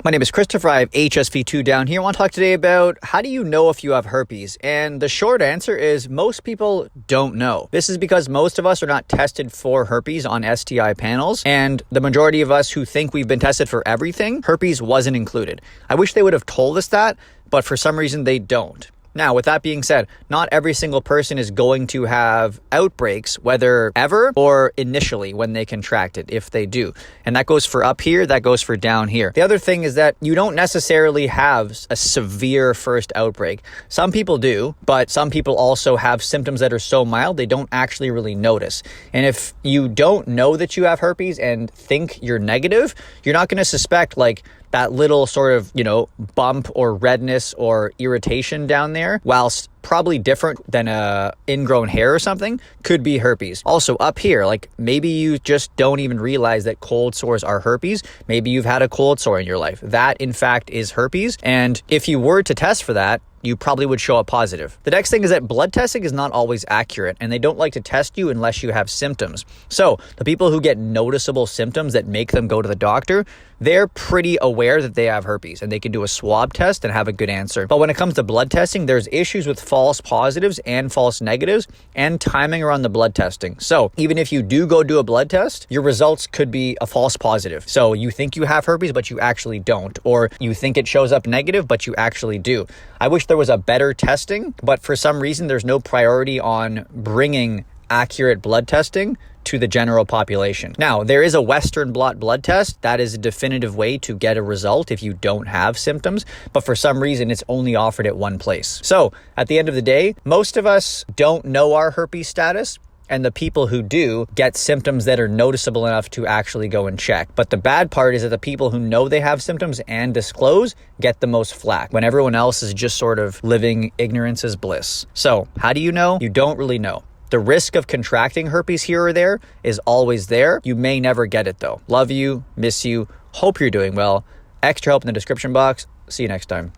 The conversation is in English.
My name is Christopher. I have HSV2 down here. I want to talk today about how do you know if you have herpes? And the short answer is most people don't know. This is because most of us are not tested for herpes on STI panels. And the majority of us who think we've been tested for everything, herpes wasn't included. I wish they would have told us that, but for some reason they don't. Now, with that being said, not every single person is going to have outbreaks, whether ever or initially when they contract it, if they do. And that goes for up here, that goes for down here. The other thing is that you don't necessarily have a severe first outbreak. Some people do, but some people also have symptoms that are so mild, they don't actually really notice. And if you don't know that you have herpes and think you're negative, you're not going to suspect like that little sort of, bump or redness or irritation down there, whilst probably different than a ingrown hair or something, could be herpes. Also up here, like maybe you just don't even realize that cold sores are herpes. Maybe you've had a cold sore in your life. That in fact is herpes. And if you were to test for that, you probably would show up positive. The next thing is that blood testing is not always accurate, and they don't like to test you unless you have symptoms. So the people who get noticeable symptoms that make them go to the doctor, they're pretty aware that they have herpes, and they can do a swab test and have a good answer. But when it comes to blood testing, there's issues with false positives and false negatives and timing around the blood testing. So even if you do go do a blood test, your results could be a false positive. So you think you have herpes, but you actually don't. Or you think it shows up negative, but you actually do. I wish there was a better testing, but for some reason, there's no priority on bringing accurate blood testing to the general population. Now, there is a Western blot blood test. That is a definitive way to get a result if you don't have symptoms, but for some reason, it's only offered at one place. So at the end of the day, most of us don't know our herpes status, and the people who do get symptoms that are noticeable enough to actually go and check. But the bad part is that the people who know they have symptoms and disclose get the most flack when everyone else is just sort of living ignorance is bliss. So how do you know? You don't really know. The risk of contracting herpes here or there is always there. You may never get it though. Love you, miss you, hope you're doing well. Extra help in the description box. See you next time.